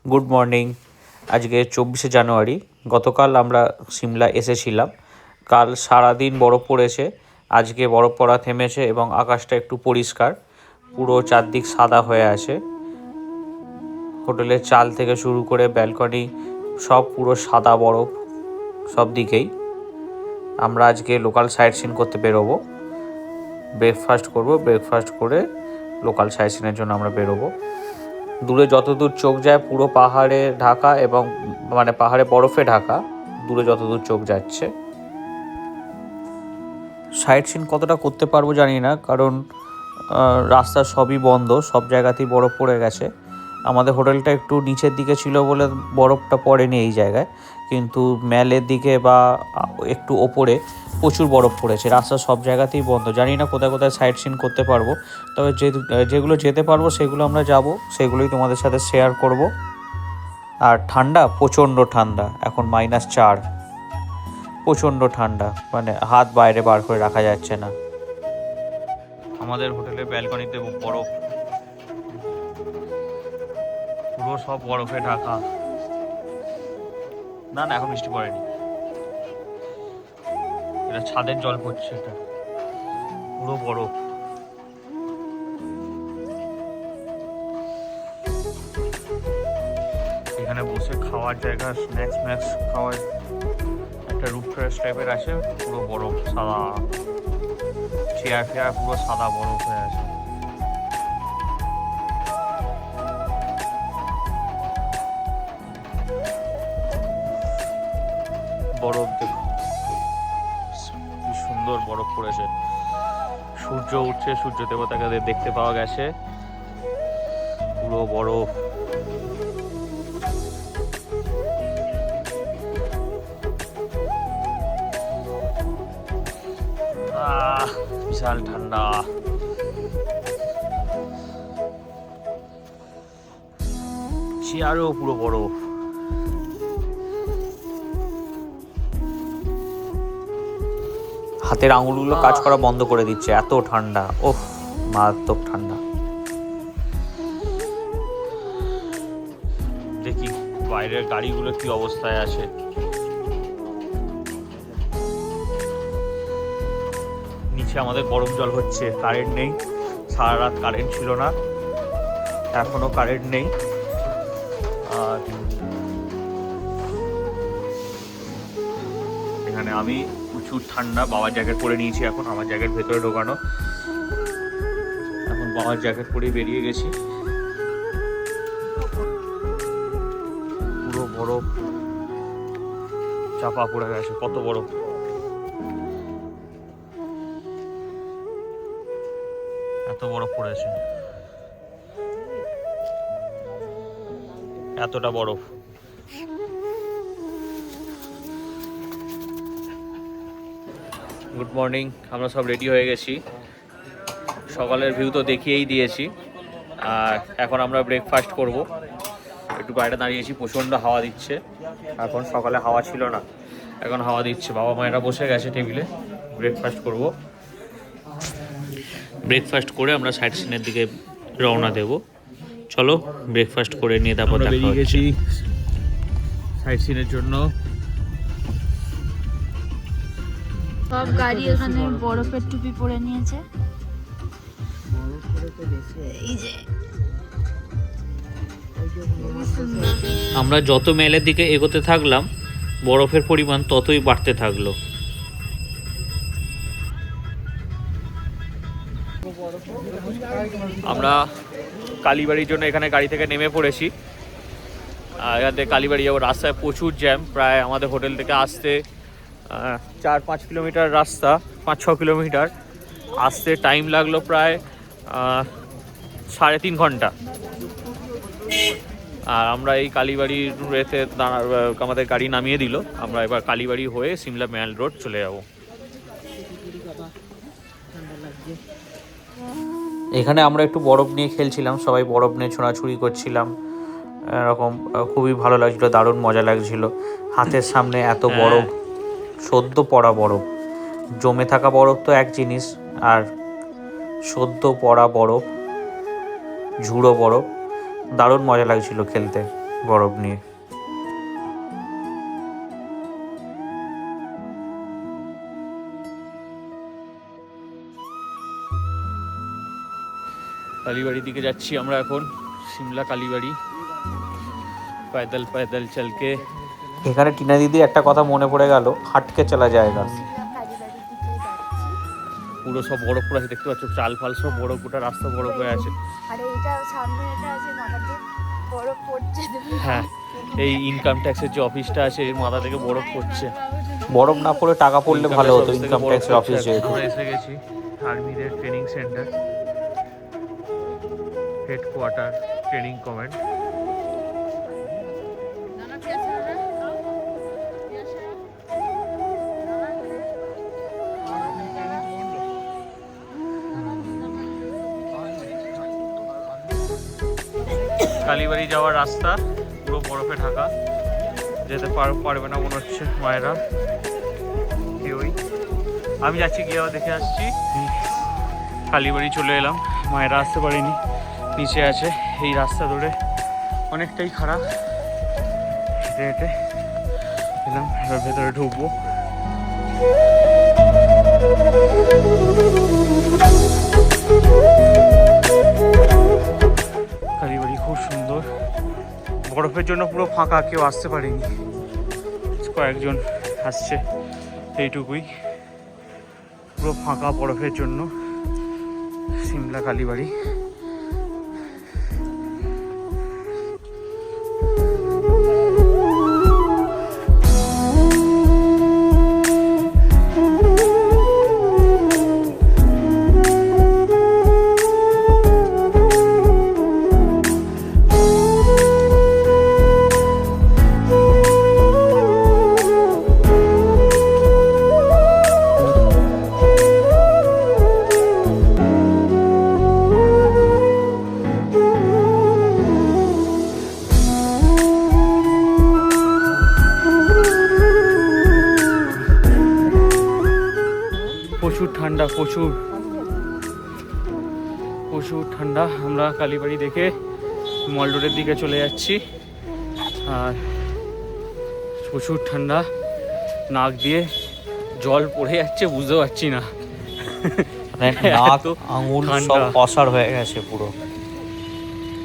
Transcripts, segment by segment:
Good morning. আজকে 24শে জানুয়ারি। গতকাল আমরা সিমলা এসেছিলাম। কাল সারাদিন বরফ পড়েছে, আজকে বরফ পড়া থেমেছে এবং আকাশটা একটু পরিষ্কার, পুরো চারদিক সাদা হয়ে আছে। হোটেলের চাল থেকে শুরু করে ব্যালকনি সব পুরো সাদা বরফ সব দিকেই। আমরা আজকে লোকাল সাইট সিন করতে বেরোবো, ব্রেকফাস্ট করব, ব্রেকফাস্ট করে লোকাল সাইট সিনের জন্য আমরা বেরোবো। দূরে যতদূর চোখ যায় পুরো পাহাড়ে ঢাকা এবং পাহাড়ে বরফে ঢাকা, দূরে যতদূর চোখ যাচ্ছে। সাইট সিন কতটা করতে পারবো জানি না, কারণ রাস্তা সবই বন্ধ, সব জায়গাতেই বরফ পড়ে গেছে। আমাদের হোটেলটা একটু নিচের দিকে ছিল বলে বরফটা পড়েনি এই জায়গায়, কিন্তু ম্যালের দিকে বা একটু ওপরে প্রচুর বরফ পড়েছে। রাস্তা সব জায়গাতেই বন্ধ, জানি না কোথায় কোথায় সাইট সিন করতে পারবো। তবে যেগুলো যেতে পারবো সেগুলো আমরা যাব, সেগুলোই তোমাদের সাথে শেয়ার করব। আর ঠান্ডা, প্রচণ্ড ঠান্ডা, এখন -4, প্রচণ্ড ঠান্ডা, হাত বাইরে বার করে রাখা যাচ্ছে না। আমাদের হোটেলের ব্যালকনিতে বরফ, পুরো সব বরফে ঢাকা। না না, এখন বৃষ্টি পড়েনি, এটা ছাদের জল পড়ছে, এটা পুরো বরফ। এখানে বসে খাওয়ার জায়গা, স্ন্যাক্স খাওয়ার একটা রুফ টেরেস টাইপের আছে, পুরো বরফ সাদা, চেয়ার ফেয়ার পুরো সাদা বরফ হয়ে আছে। বরফ দেখো, কি সুন্দর বরফ পড়েছে। সূর্য উঠছে, সূর্য দেবতাকে দেখতে পাওয়া গেছে, পুরো বরফ। বিশাল ঠান্ডা। চেয়ারও পুরো বরফ। হাতের আঙুলগুলো কাজ করা বন্ধ করে দিচ্ছে, এত ঠান্ডা। ওহ, মারাত্মক ঠান্ডা। দেখি বাইরের গাড়িগুলো কি অবস্থায় আছে। নিচে আমাদের গরম জল হচ্ছে, কারেন্ট নেই, সারা রাত কারেন্ট ছিল না, এখনো কারেন্ট নেই। আর এখানে আমি প্রচুর ঠান্ডা, বাবার জ্যাকেট পরে নিয়েছি, এখন আমার জ্যাকেট ভেতরে ঢোকানো, এখন বাবার জ্যাকেট পরে বেরিয়ে গেছি। পুরো বরফ চাপা পড়ে গেছে, কত বরফ। এত বরফ পড়েছে, এতটা বরফ। গুড মর্নিং, আমরা সব রেডি হয়ে গেছি, সকালের ভিউ তো দেখিয়েই দিয়েছি। আর এখন আমরা ব্রেকফাস্ট করব। একটু বাইরে দাঁড়িয়েছি, প্রচণ্ড হাওয়া দিচ্ছে, এখন সকালে হাওয়া ছিল না, এখন হাওয়া দিচ্ছে। বাবা মায়েরা বসে গেছে টেবিলে, ব্রেকফাস্ট করব। ব্রেকফাস্ট করে আমরা সাইট সিনের দিকে রওনা দেব। চলো ব্রেকফাস্ট করে নিয়ে তারপর বেরিয়ে গেছি সাইট সিনের জন্য। সব গাড়ি এখানে বরফের টুপি পরে নিয়েছে। আমরা যত মেলের দিকে এগোতে থাকলাম, বরফের পরিমাণ ততই বাড়তে থাকলো। আমরা কালীবাড়ির জন্য এখানে গাড়ি থেকে নেমে পড়েছি। এখান থেকে কালীবাড়ি যাবো। রাস্তায় প্রচুর জ্যাম, প্রায় আমাদের হোটেল থেকে আসতে 4-5 কিলোমিটার রাস্তা, 5-6 কিলোমিটার আসতে টাইম লাগলো প্রায় 3.5 ঘন্টা। আর আমরা এই কালীবাড়ির রেতে আমাদের গাড়ি নামিয়ে দিল। আমরা এবার কালীবাড়ি হয়ে সিমলা ম্যাল রোড চলে যাব। এখানে আমরা একটু বরফ নিয়ে খেলছিলাম, সবাই বরফ নিয়ে ছোঁড়াছুড়ি করছিলাম, এরকম খুবই ভালো লাগছিল, দারুণ মজা লাগছিল। হাতের সামনে এত বরফ, সদ্য পড়া বরফ, জমে থাকা বরফ তো এক জিনিস, আর সদ্য পড়া বরফ, ঝুড়ো বরফ, দারুণ মজা লাগছিল খেলতে। বরফ নিয়ে। কালীবাড়ির দিকে যাচ্ছি আমরা এখন, সিমলা কালীবাড়ি, पैदल पैदल चल के। এখানে টিনা দিদির একটা কথা মনে পড়ে গেল, হাটকে চলা যায়গা। পুরো সব বরফ পড়ে আছে, দেখতে পাচ্ছ চাল ফাল সব বরফ, গোটা রাস্তা বরফ হয়ে আছে। আর এইটা সামনে এটা আছে, মাথাতে বরফ পড়ছে। হ্যাঁ, এই ইনকাম ট্যাক্সের যে অফিসটা আছে এর মাথা থেকে বরফ পড়ছে। বরফ না পড়ে টাকা পড়লে ভালো হতো, ইনকাম ট্যাক্সের অফিস যেহেতু। আমরা এসে গেছি আর্মিদের training centre, headquarter, training command. Kalibari যাওয়ার রাস্তা পুরো বরফে ঢাকা, যেতে পারবে না মনে হচ্ছে মায়েরা কেউই। আমি যাচ্ছি, গিয়ে আবার দেখে আসছি। কালীবাড়ি চলে এলাম, মায়েরা আসতে পারিনি, নিচে আছে। এই রাস্তা ধরে অনেকটাই খারাপ, হেঁটে হেঁটে এলাম, এবার ভেতরে ঢুকবো। কালীবাড়ি খুব সুন্দর, বরফের জন্য পুরো ফাঁকা, কেউ আসতে পারেনি, কয়েকজন আসছে এইটুকুই, পুরো ফাঁকা বরফের জন্য। সিমলা কালীবাড়ি। প্রচুর ঠান্ডা, প্রচুর প্রচুর ঠান্ডা। আমরা কালীবাড়ি দেখে মল রোডের দিকে চলে যাচ্ছি, আর প্রচুর ঠান্ডা, নাক দিয়ে জল পড়ে যাচ্ছে, বুঝতে পারছি না। নাক আঙুল সব অসাড় হয়ে গেছে পুরো,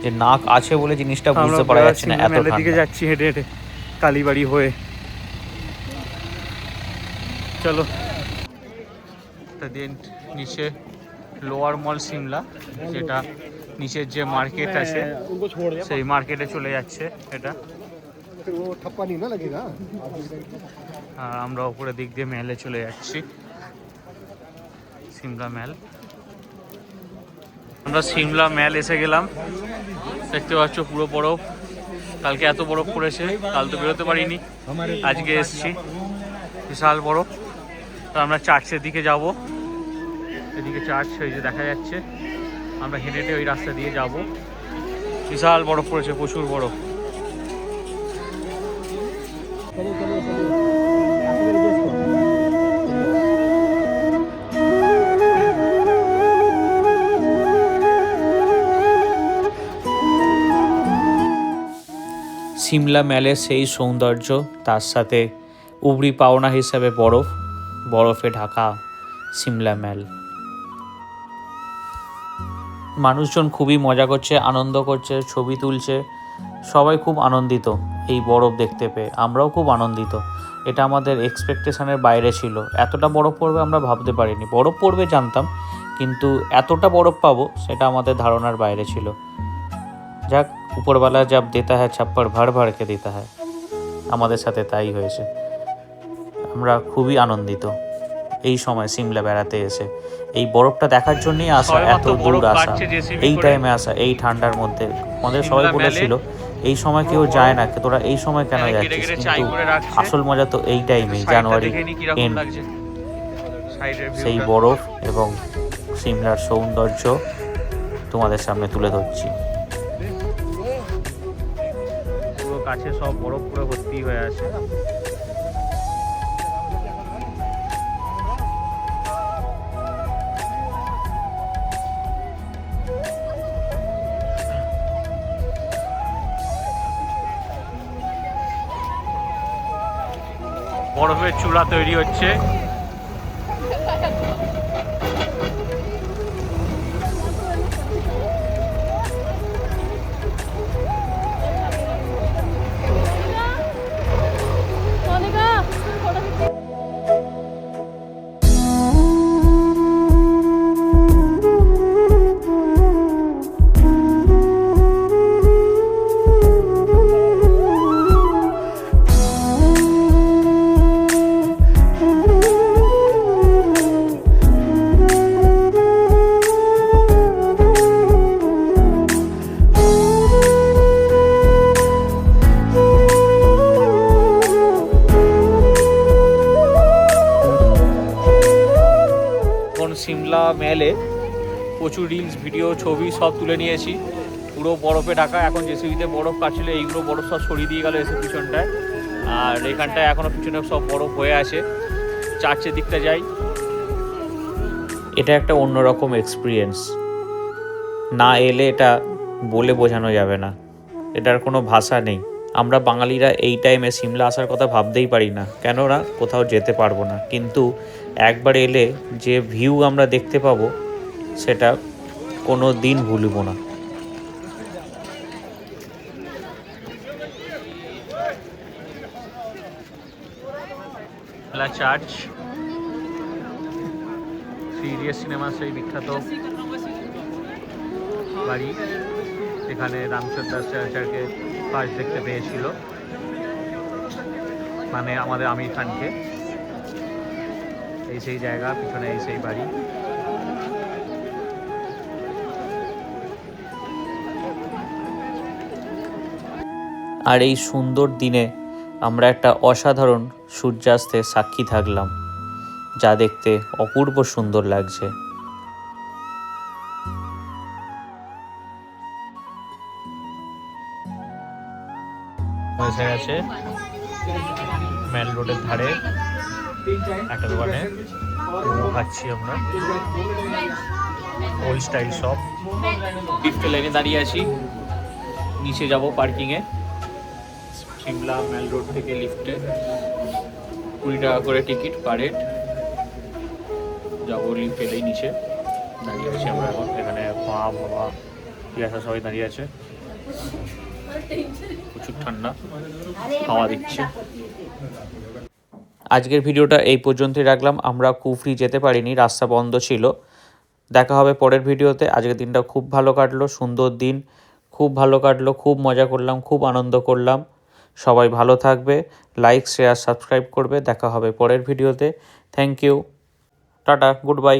যে নাক আছে বলে জিনিসটা বুঝতে পারা যাচ্ছে না, এত ঠান্ডা। দিকে যাচ্ছি হেঁটে হেঁটে কালীবাড়ি হয়ে। চলো, দেন নিচে লোয়ার মল সিমলা, যেটা নিচের যে মার্কেট আছে সেই মার্কেটে চলে যাচ্ছে এটা। আর আমরা উপরের দিক দিয়ে মেলে চলে যাচ্ছি, সিমলা মেল। আমরা সিমলা মেল এসে গেলাম, দেখতে পাচ্ছ পুরো বরফ। কালকে এত বরফ পড়েছে, কাল তো বেরোতে পারিনি, আজকে এসছি, বিশাল বরফ। তো আমরা চার্চের দিকে যাব, এদিকে চার্চ এই যে দেখা যাচ্ছে, আমরা হেঁটে হেঁটে ওই রাস্তা দিয়ে যাব। বিশাল বরফ পড়েছে, প্রচুর বরফ। সিমলা মেলের সেই সৌন্দর্য, তার সাথে উবরি পাওনা হিসাবে বরফ, বরফে ঢাকা সিমলা মেল। মানুষজন খুবই মজা করছে, আনন্দ করছে, ছবি তুলছে, সবাই খুব আনন্দিত এই বরফ দেখতে পেয়ে। আমরাও খুব আনন্দিত, এটা আমাদের এক্সপেকটেশনের বাইরে ছিল। এতটা বরফ পড়বে আমরা ভাবতে পারিনি। বরফ পড়বে জানতাম, কিন্তু এতটা বরফ পাবো সেটা আমাদের ধারণার বাইরে ছিল। যাক, উপরওয়ালা জব দেতা হ্যায় ছাপ্পড় ভর ভর কে দিতা হ্যায়, আমাদের সাথে তাই হয়েছে। আমরা খুবই আনন্দিত এই সময় সিমলা বেড়াতে এসে, এই বরফটা দেখার জন্যই আসা, এত দূর আসা, এই টাইমে আসা, এই ঠান্ডার মধ্যে। আমাদের সবাই বলেছিল এই সময় কেউ যায় না, তোরা এই সময় কেন যাচ্ছিস, কিন্তু আসল মজা তো এই টাইমেই, জানুয়ারি এন্ড। সেই বরফ এবং সিমলার সৌন্দর্য তোমাদের সামনে তুলে ধরছি। পুরো কাছে সব বরফ পুরো ভর্তি হয়ে আছে। বরফের চূড়া তৈরি হচ্ছে। সিমলা মেলে প্রচুর রিলস ভিডিও ছবি সব তুলে নিয়েছি, পুরো বরফে ঢাকা। এখন জেসিবিতে বরফ কাটছিল, এইগুলো বরফ সব সরিয়ে দিয়ে গেল এসে পিছনটায়, আর এখানটায় এখনও পিছনে সব বরফ হয়ে আছে। চার্চের দিকটা যাই, এটা একটা অন্যরকম এক্সপিরিয়েন্স, না এলে এটা বলে বোঝানো যাবে না, এটার কোনো ভাষা নেই। আমরা বাঙালিরা এই টাইমে সিমলা আসার কথা ভাবতেই পারি না, কেননা কোথাও যেতে পারবো না, কিন্তু একবার এলে যে ভিউ আমরা দেখতে পাবো সেটা কোনো দিন ভুলব না। চার্চ, থ্রি ইডিয়টস সিনেমার সেই বিখ্যাত বাড়ি, এখানে রামচন্দ্র দাসকে ফার্স্ট দেখতে পেয়েছিল, মানে আমাদের আমির খানকে। এই সেই জায়গা, পিছনে এই সেই বাড়ি। আর এই সুন্দর দিনে আমরা একটা অসাধারণ সূর্যাস্তের সাক্ষী থাকলাম, যা দেখতে অপূর্ব সুন্দর লাগছে। আছে মেন রোডের ধারে একটা দোকানে খাচ্ছি আমরা, ওল্ড স্টাইল শপ। লিফটে লাইনে দাঁড়িয়ে আছি, নিচে যাব পার্কিংয়ে। সিমলা মেল রোড থেকে লিফটে 20 টাকা করে টিকিট পার হেড। যাবো লিফট এলেই নিচে দাঁড়িয়ে আছি আমরা এখন। এখানে মা বাবা পিয়াসা সবাই দাঁড়িয়ে আছে, প্রচুর ঠান্ডা হাওয়া দিচ্ছে। আজকের ভিডিওটা এই পর্যন্তই রাখলাম। আমরা কুফরি যেতে পারিনি, রাস্তা বন্ধ ছিল। দেখা হবে পরের ভিডিওতে। আজকের দিনটা খুব ভালো কাটলো, সুন্দর দিন, খুব ভালো কাটলো, খুব মজা করলাম, খুব আনন্দ করলাম। সবাই ভালো থাকবে, লাইক শেয়ার সাবস্ক্রাইব করবে। দেখা হবে পরের ভিডিওতে। থ্যাংক ইউ, টাটা, গুড বাই।